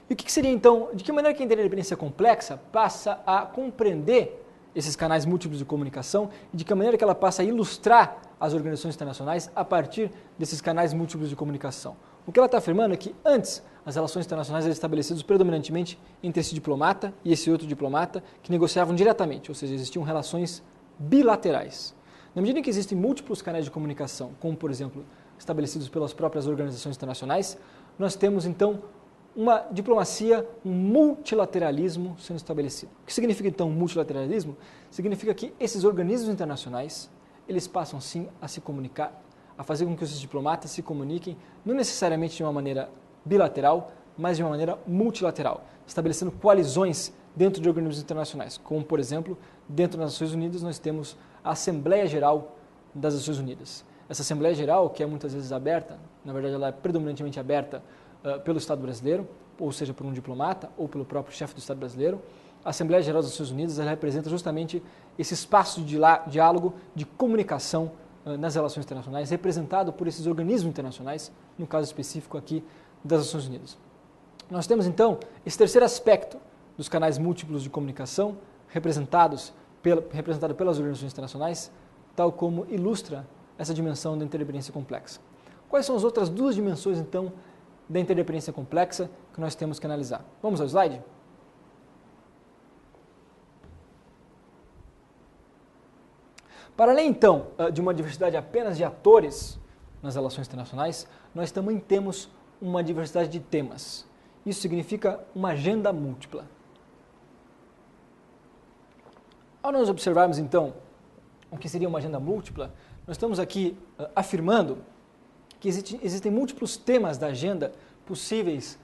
E o que seria, então, de que maneira que a interdependência complexa passa a compreender esses canais múltiplos de comunicação e de que maneira que ela passa a ilustrar as organizações internacionais a partir desses canais múltiplos de comunicação? O que ela está afirmando é que antes as relações internacionais eram estabelecidas predominantemente entre esse diplomata e esse outro diplomata que negociavam diretamente, ou seja, existiam relações bilaterais. Na medida em que existem múltiplos canais de comunicação, como, por exemplo, estabelecidos pelas próprias organizações internacionais, nós temos, então, uma diplomacia, um multilateralismo sendo estabelecido. O que significa, então, multilateralismo? Significa que esses organismos internacionais, eles passam, sim, a se comunicar, a fazer com que os diplomatas se comuniquem, não necessariamente de uma maneira bilateral, mas de uma maneira multilateral, estabelecendo coalizões dentro de organismos internacionais, como, por exemplo, dentro das Nações Unidas nós temos a Assembleia Geral das Nações Unidas. Essa Assembleia Geral, que é muitas vezes aberta, na verdade ela é predominantemente aberta pelo Estado brasileiro, ou seja, por um diplomata ou pelo próprio chefe do Estado brasileiro. A Assembleia Geral das Nações Unidas ela representa justamente esse espaço de diálogo, de comunicação nas relações internacionais, representado por esses organismos internacionais, no caso específico aqui das Nações Unidas. Nós temos então esse terceiro aspecto dos canais múltiplos de comunicação representado pelas organizações internacionais, tal como ilustra essa dimensão da interdependência complexa. Quais são as outras duas dimensões, então, da interdependência complexa que nós temos que analisar? Vamos ao slide? Para além, então, de uma diversidade apenas de atores nas relações internacionais, nós também temos uma diversidade de temas. Isso significa uma agenda múltipla. Ao nós observarmos, então, o que seria uma agenda múltipla, nós estamos aqui afirmando que existem múltiplos temas da agenda possíveis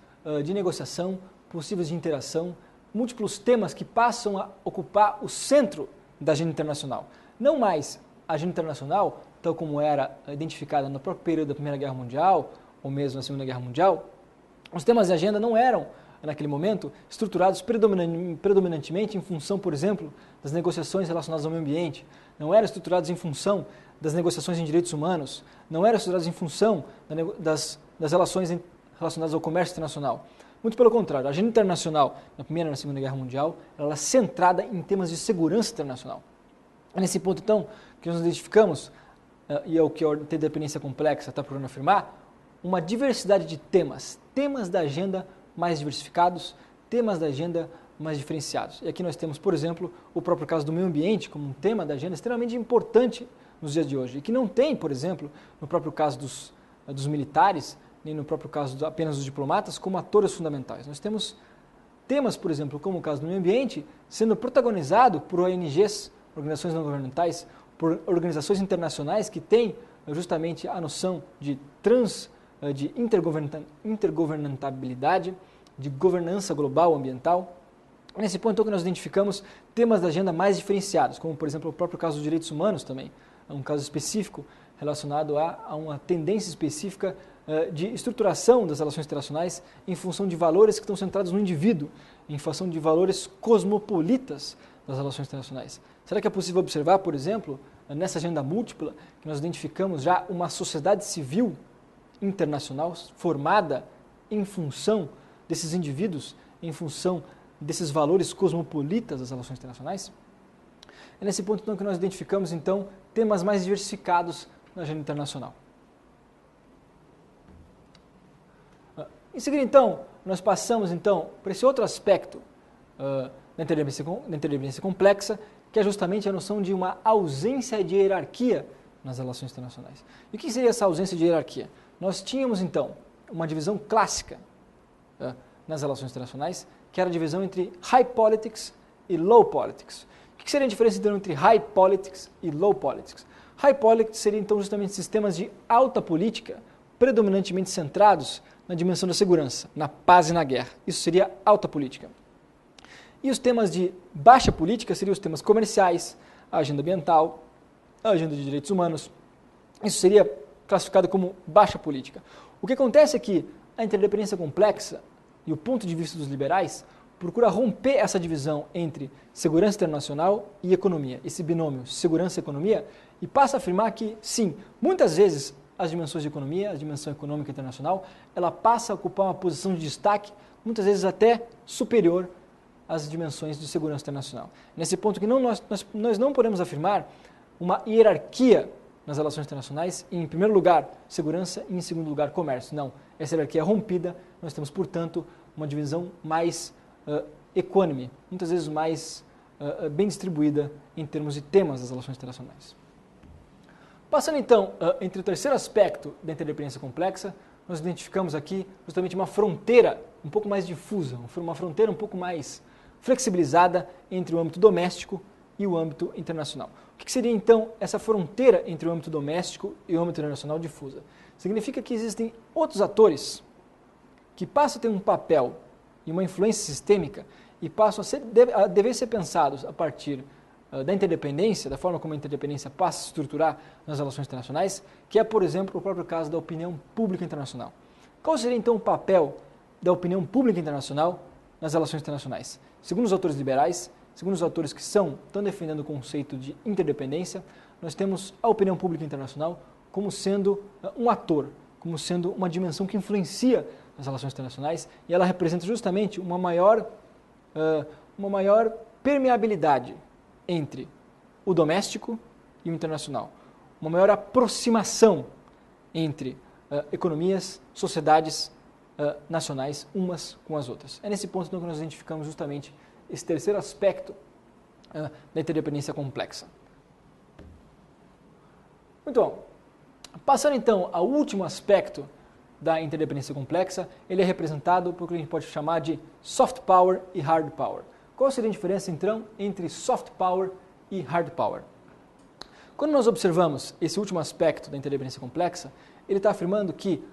de negociação, possíveis de interação, múltiplos temas que passam a ocupar o centro da agenda internacional. Não mais a agenda internacional, tal como era identificada no próprio período da Primeira Guerra Mundial, ou mesmo na Segunda Guerra Mundial. Os temas de agenda não eram, naquele momento, estruturados predominantemente em função, por exemplo, das negociações relacionadas ao meio ambiente, não eram estruturados em função das negociações em direitos humanos, não eram estruturados em função das relações relacionadas ao comércio internacional. Muito pelo contrário, a agenda internacional, na Primeira e na Segunda Guerra Mundial, ela é centrada em temas de segurança internacional. É nesse ponto, então, que nós identificamos, e é o que a interdependência complexa está procurando afirmar, uma diversidade de temas da agenda mais diversificados, temas da agenda mais diferenciados. E aqui nós temos, por exemplo, o próprio caso do meio ambiente como um tema da agenda extremamente importante nos dias de hoje, e que não tem, por exemplo, no próprio caso dos militares, nem no próprio caso apenas dos diplomatas, como atores fundamentais. Nós temos temas, por exemplo, como o caso do meio ambiente, sendo protagonizado por ONGs, organizações não governamentais, por organizações internacionais que têm justamente a noção de intergovernabilidade, de governança global ambiental. Nesse ponto, então, que nós identificamos temas da agenda mais diferenciados, como, por exemplo, o próprio caso dos direitos humanos também, é um caso específico relacionado a uma tendência específica de estruturação das relações internacionais em função de valores que estão centrados no indivíduo, em função de valores cosmopolitas das relações internacionais. Será que é possível observar, por exemplo, nessa agenda múltipla, que nós identificamos já uma sociedade civil internacional formada em função desses indivíduos, em função desses valores cosmopolitas das relações internacionais? É nesse ponto então que nós identificamos então temas mais diversificados na agenda internacional. Em seguida então, nós passamos então para esse outro aspecto da interdependência complexa, que é justamente a noção de uma ausência de hierarquia nas relações internacionais. E o que seria essa ausência de hierarquia? Nós tínhamos então uma divisão clássica nas relações internacionais, que era a divisão entre high politics e low politics. O que seria a diferença então entre high politics e low politics? High politics seria então justamente sistemas de alta política, predominantemente centrados na dimensão da segurança, na paz e na guerra. Isso seria alta política. E os temas de baixa política seriam os temas comerciais, a agenda ambiental, a agenda de direitos humanos. Isso seria classificado como baixa política. O que acontece é que a interdependência complexa e o ponto de vista dos liberais procura romper essa divisão entre segurança internacional e economia, esse binômio segurança e economia, e passa a afirmar que, sim, muitas vezes as dimensões de economia, a dimensão econômica internacional, ela passa a ocupar uma posição de destaque, muitas vezes até superior às dimensões de segurança internacional. Nesse ponto que nós não podemos afirmar uma hierarquia nas relações internacionais, em primeiro lugar, segurança e em segundo lugar, comércio. Não, essa hierarquia é rompida, nós temos, portanto, uma divisão mais equânime, muitas vezes mais bem distribuída em termos de temas das relações internacionais. Passando então entre o terceiro aspecto da interdependência complexa, nós identificamos aqui justamente uma fronteira um pouco mais difusa, uma fronteira um pouco mais flexibilizada entre o âmbito doméstico e o âmbito internacional. O que seria então essa fronteira entre o âmbito doméstico e o âmbito internacional difusa? Significa que existem outros atores que passam a ter um papel e uma influência sistêmica e passam a dever ser pensados a partir da interdependência, da forma como a interdependência passa a se estruturar nas relações internacionais, que é, por exemplo, o próprio caso da opinião pública internacional. Qual seria então o papel da opinião pública internacional nas relações internacionais? Segundo os autores liberais, segundo os autores que estão defendendo o conceito de interdependência, nós temos a opinião pública internacional como sendo um ator, como sendo uma dimensão que influencia nas relações internacionais, e ela representa justamente uma maior permeabilidade entre o doméstico e o internacional, uma maior aproximação entre economias, sociedades nacionais umas com as outras. É nesse ponto então, que nós identificamos justamente esse terceiro aspecto da interdependência complexa. Muito bom. Passando então ao último aspecto da interdependência complexa, ele é representado por o que a gente pode chamar de soft power e hard power. Qual seria a diferença então entre soft power e hard power? Quando nós observamos esse último aspecto da interdependência complexa, ele está afirmando que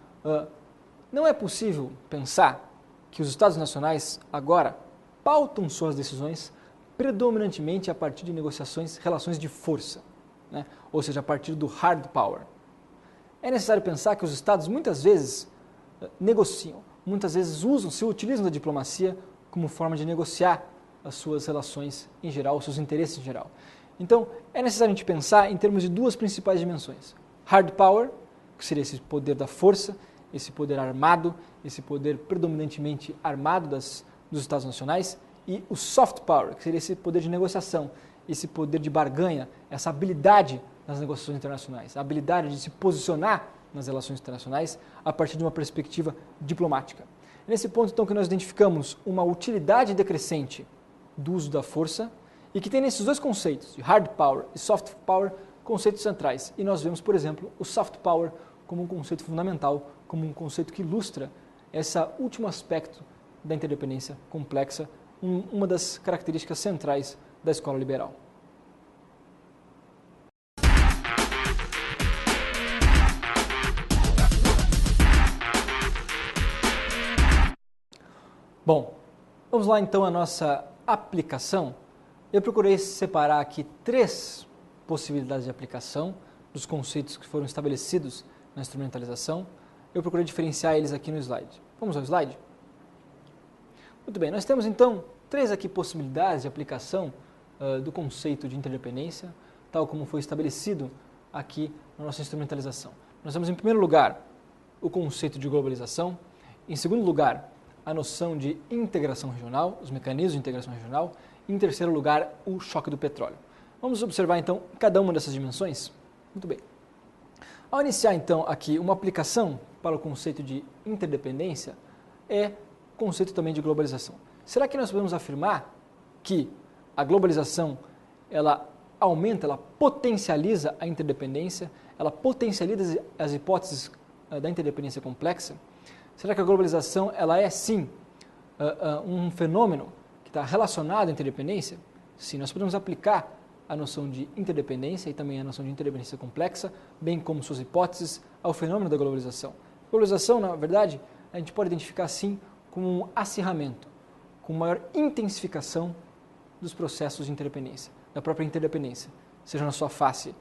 não é possível pensar que os Estados nacionais agora pautam suas decisões predominantemente a partir de negociações, relações de força, né? Ou seja, a partir do hard power. É necessário pensar que os Estados muitas vezes negociam, muitas vezes se utilizam da diplomacia como forma de negociar as suas relações em geral, os seus interesses em geral. Então, é necessário a gente pensar em termos de duas principais dimensões. Hard power, que seria esse poder da força, esse poder armado, esse poder predominantemente armado dos Estados nacionais, e o soft power, que seria esse poder de negociação, esse poder de barganha, essa habilidade nas negociações internacionais, a habilidade de se posicionar nas relações internacionais a partir de uma perspectiva diplomática. É nesse ponto, então, que nós identificamos uma utilidade decrescente do uso da força e que tem nesses dois conceitos, de hard power e soft power, conceitos centrais. E nós vemos, por exemplo, o soft power como um conceito fundamental, como um conceito que ilustra esse último aspecto da interdependência complexa, uma das características centrais da escola liberal. Bom, vamos lá então à nossa aplicação. Eu procurei separar aqui 3 possibilidades de aplicação dos conceitos que foram estabelecidos na instrumentalização. Eu procurei diferenciar eles aqui no slide. Vamos ao slide? Muito bem, nós temos então 3 aqui possibilidades de aplicação do conceito de interdependência, tal como foi estabelecido aqui na nossa instrumentalização. Nós temos em primeiro lugar o conceito de globalização, em segundo lugar a noção de integração regional, os mecanismos de integração regional, e em terceiro lugar o choque do petróleo. Vamos observar então cada uma dessas dimensões? Muito bem. Ao iniciar então aqui uma aplicação para o conceito de interdependência, é o conceito também de globalização. Será que nós podemos afirmar que a globalização ela aumenta, ela potencializa a interdependência, ela potencializa as hipóteses da interdependência complexa? Será que a globalização ela é sim um fenômeno que está relacionado à interdependência? Sim, nós podemos aplicar a noção de interdependência e também a noção de interdependência complexa, bem como suas hipóteses, ao fenômeno da globalização. A globalização, na verdade, a gente pode identificar sim como um acirramento, com maior intensificação dos processos de interdependência, da própria interdependência, seja na sua face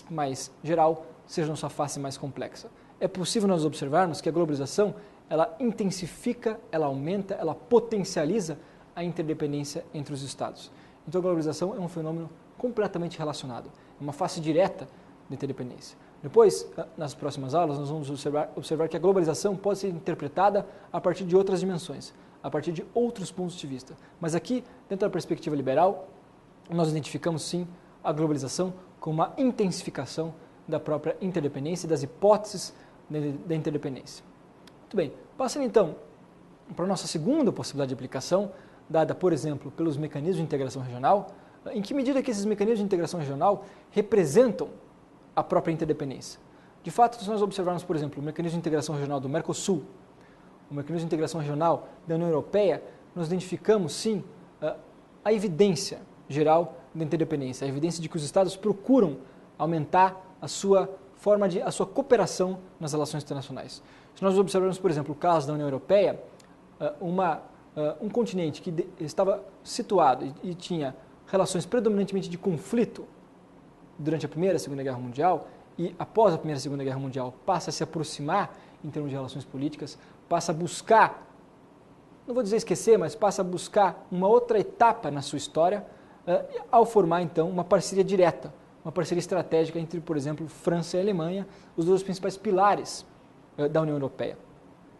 mais geral, seja na sua face mais complexa. É possível nós observarmos que a globalização ela intensifica, ela aumenta, ela potencializa a interdependência entre os Estados. Então a globalização é um fenômeno completamente relacionado, é uma face direta da interdependência. Depois, nas próximas aulas, nós vamos observar que a globalização pode ser interpretada a partir de outras dimensões, a partir de outros pontos de vista. Mas aqui, dentro da perspectiva liberal, nós identificamos sim a globalização como uma intensificação da própria interdependência e das hipóteses da interdependência. Muito bem, passando então para a nossa segunda possibilidade de aplicação, dada, por exemplo, pelos mecanismos de integração regional. Em que medida que esses mecanismos de integração regional representam a própria interdependência? De fato, se nós observarmos, por exemplo, o mecanismo de integração regional do Mercosul, o mecanismo de integração regional da União Europeia, nós identificamos, sim, a evidência geral da interdependência, a evidência de que os Estados procuram aumentar a sua cooperação nas relações internacionais. Se nós observarmos, por exemplo, o caso da União Europeia, um continente que estava situado e tinha relações predominantemente de conflito durante a Primeira e a Segunda Guerra Mundial e após a Primeira e a Segunda Guerra Mundial passa a se aproximar em termos de relações políticas, passa a buscar, não vou dizer esquecer, mas passa a buscar uma outra etapa na sua história ao formar então uma parceria direta, uma parceria estratégica entre, por exemplo, França e Alemanha, os dois principais pilares da União Europeia.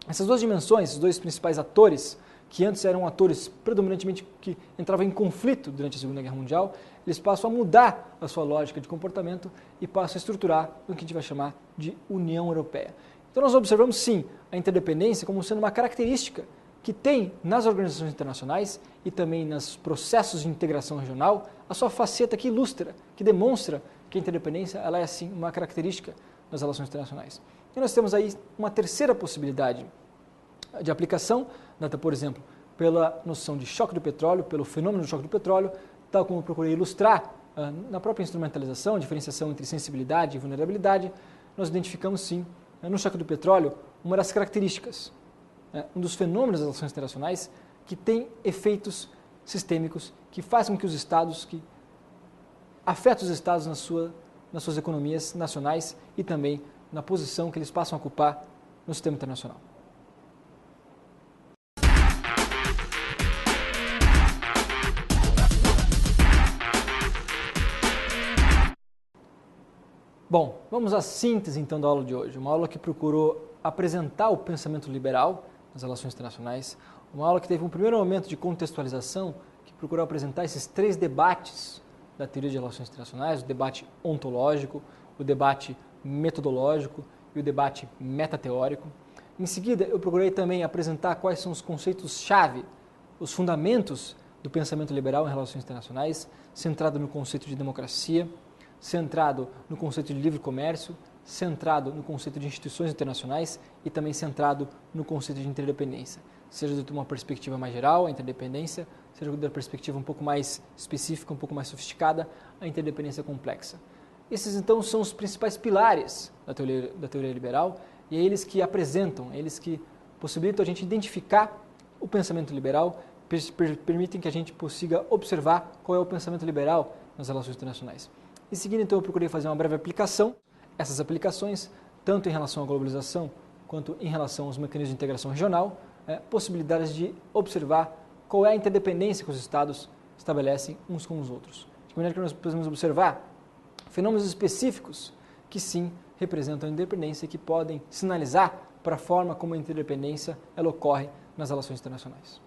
Essas duas dimensões, os dois principais atores, que antes eram atores predominantemente que entravam em conflito durante a Segunda Guerra Mundial, eles passam a mudar a sua lógica de comportamento e passam a estruturar o que a gente vai chamar de União Europeia. Então nós observamos sim a interdependência como sendo uma característica que tem nas organizações internacionais e também nos processos de integração regional a sua faceta que ilustra, que demonstra que a interdependência ela é sim uma característica das relações internacionais. E nós temos aí uma terceira possibilidade de aplicação, dada, por exemplo, pela noção de choque do petróleo, pelo fenômeno do choque do petróleo, tal como eu procurei ilustrar na própria instrumentalização, a diferenciação entre sensibilidade e vulnerabilidade, nós identificamos sim, no choque do petróleo, uma das características, um dos fenômenos das relações internacionais que tem efeitos sistêmicos, que fazem com que os Estados, que afetam os Estados nas suas economias nacionais e também na posição que eles passam a ocupar no sistema internacional. Bom, vamos à síntese então da aula de hoje, uma aula que procurou apresentar o pensamento liberal nas relações internacionais, uma aula que teve um primeiro momento de contextualização, que procurou apresentar esses 3 debates da teoria de relações internacionais, o debate ontológico, o debate metodológico e o debate metateórico. Em seguida, eu procurei também apresentar quais são os conceitos-chave, os fundamentos do pensamento liberal em relações internacionais, centrado no conceito de democracia, centrado no conceito de livre comércio, centrado no conceito de instituições internacionais e também centrado no conceito de interdependência, seja de uma perspectiva mais geral, a interdependência, seja da perspectiva um pouco mais específica, um pouco mais sofisticada, a interdependência complexa. Esses então são os principais pilares da teoria liberal e é eles que apresentam, eles que possibilitam a gente identificar o pensamento liberal, permitem que a gente consiga observar qual é o pensamento liberal nas relações internacionais. Em seguida, então, eu procurei fazer uma breve aplicação. essas aplicações, tanto em relação à globalização quanto em relação aos mecanismos de integração regional, possibilidades de observar qual é a interdependência que os Estados estabelecem uns com os outros. De maneira que nós podemos observar fenômenos específicos que sim representam a independência e que podem sinalizar para a forma como a interdependência ela ocorre nas relações internacionais.